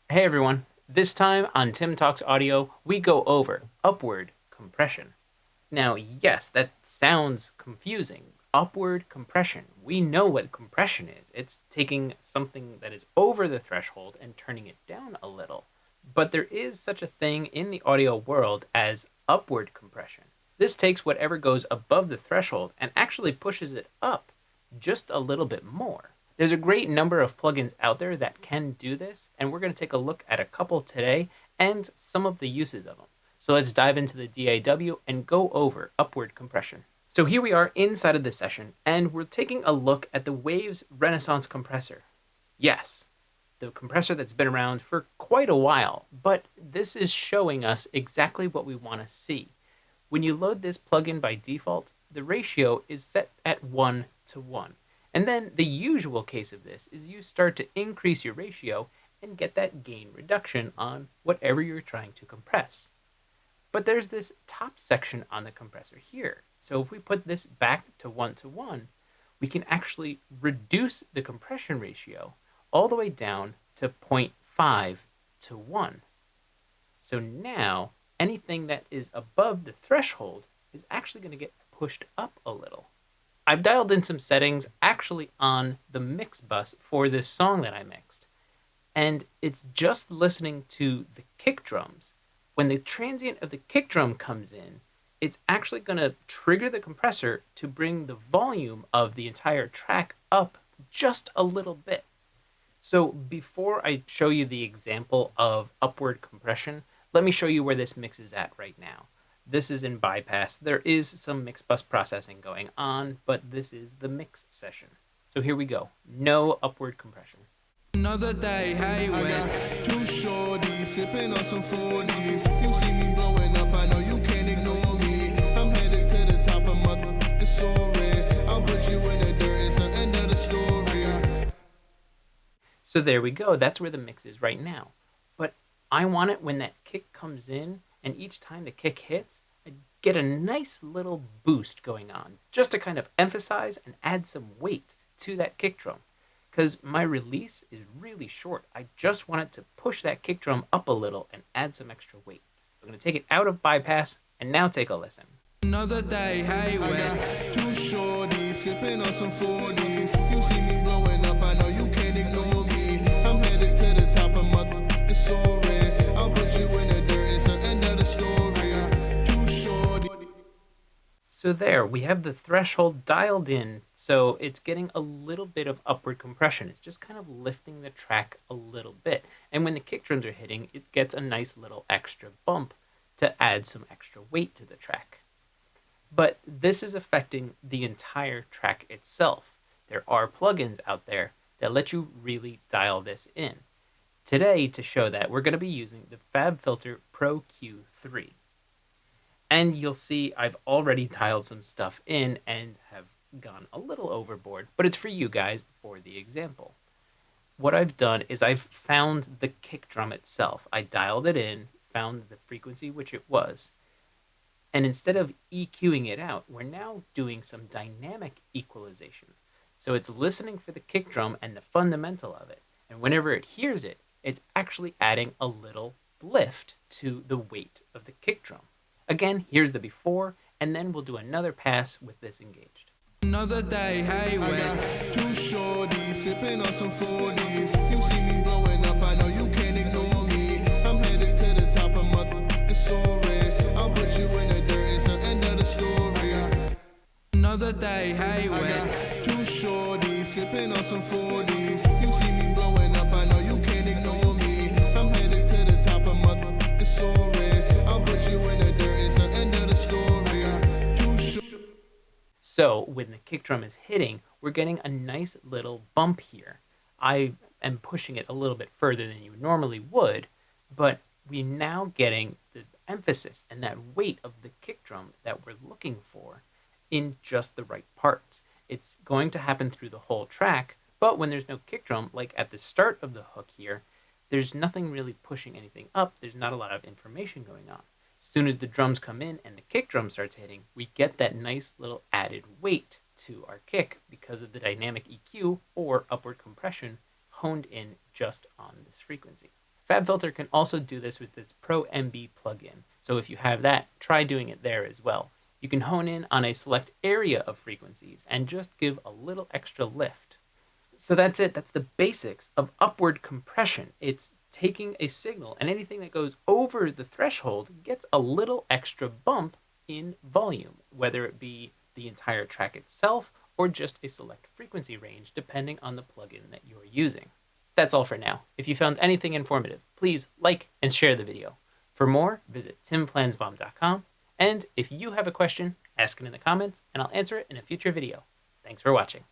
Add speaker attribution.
Speaker 1: Hey everyone, this time on Tim Talks Audio, we go over upward compression. Now, yes, that sounds confusing. Upward compression. We know what compression is. It's taking something that is over the threshold and turning it down a little. But there is such a thing in the audio world as upward compression. This takes whatever goes above the threshold and actually pushes it up just a little bit more. There's a great number of plugins out there that can do this, and we're going to take a look at a couple today and some of the uses of them. So let's dive into the DAW and go over upward compression. So here we are inside of the session, and we're taking a look at the Waves Renaissance compressor. Yes, the compressor that's been around for quite a while, but this is showing us exactly what we want to see. When you load this plugin by default, the ratio is set at 1:1. And then the usual case of this is you start to increase your ratio and get that gain reduction on whatever you're trying to compress. But there's this top section on the compressor here. So if we put this back to 1:1, we can actually reduce the compression ratio all the way down to 0.5:1. So now anything that is above the threshold is actually going to get pushed up a little. I've dialed in some settings actually on the mix bus for this song that I mixed. And it's just listening to the kick drums. When the transient of the kick drum comes in, it's actually going to trigger the compressor to bring the volume of the entire track up just a little bit. So before I show you the example of upward compression, let me show you where this mix is at right now. This is in bypass. There is some mix bus processing going on, but this is the mix session. So here we go. No upward compression.
Speaker 2: Another day, hey, I got two shorties sipping on some 40s. You see me blowing up, I know you can't ignore me. I'm headed to the top of motherfucking stories. I'll put you in the dirt, it's the end of the story.
Speaker 1: So there we go. That's where the mix is right now. But I want it when that kick comes in, and each time the kick hits, I get a nice little boost going on, just to kind of emphasize and add some weight to that kick drum. Because my release is really short. I just want it to push that kick drum up a little and add some extra weight. I'm going to take it out of bypass, and now take a listen.
Speaker 2: Another day, hey, I got two shorties sipping on some 40s. You see me blowing up, I know you can't ignore me. I'm headed to the top of motherfucking stories. I'll put you in the dirt, it's the end of the story.
Speaker 1: So there, we have the threshold dialed in, so it's getting a little bit of upward compression. It's just kind of lifting the track a little bit. And when the kick drums are hitting, it gets a nice little extra bump to add some extra weight to the track. But this is affecting the entire track itself. There are plugins out there that let you really dial this in. Today, to show that, we're going to be using the FabFilter Pro Q3. And you'll see I've already dialed some stuff in and have gone a little overboard, but it's for you guys for the example. What I've done is I've found the kick drum itself. I dialed it in, found the frequency which it was, and instead of EQing it out, we're now doing some dynamic equalization. So it's listening for the kick drum and the fundamental of it, and whenever it hears it, it's actually adding a little lift to the weight of the kick drum. Again, here's the before, and then we'll do another pass with this engaged.
Speaker 2: Another day, hey, I got two shorties sipping on some 40s. You see me blowing up, I know you can't ignore me. I'm headed to the top of motherfucking stories. I'll put you in the dirt, it's the end of the story. Another day, hey, I got two shorties sipping on some 40s. You see me blowing up, I know you can't ignore me. I'm headed to the top of motherfucking stories. I'll put you in the dirt, it's the end of the story.
Speaker 1: So when the kick drum is hitting, we're getting a nice little bump here. I am pushing it a little bit further than you normally would, but we're now getting the emphasis and that weight of the kick drum that we're looking for in just the right parts. It's going to happen through the whole track, but when there's no kick drum, like at the start of the hook here, there's nothing really pushing anything up. There's not a lot of information going on. As soon as the drums come in and the kick drum starts hitting, we get that nice little added weight to our kick because of the dynamic EQ or upward compression honed in just on this frequency. FabFilter can also do this with its Pro MB plugin. So if you have that, try doing it there as well. You can hone in on a select area of frequencies and just give a little extra lift. So that's it. That's the basics of upward compression. It's taking a signal, and anything that goes over the threshold gets a little extra bump in volume, whether it be the entire track itself or just a select frequency range, depending on the plugin that you're using. That's all for now. If you found anything informative, please like and share the video. For more, visit timflansbaum.com, and if you have a question, ask it in the comments, and I'll answer it in a future video. Thanks for watching.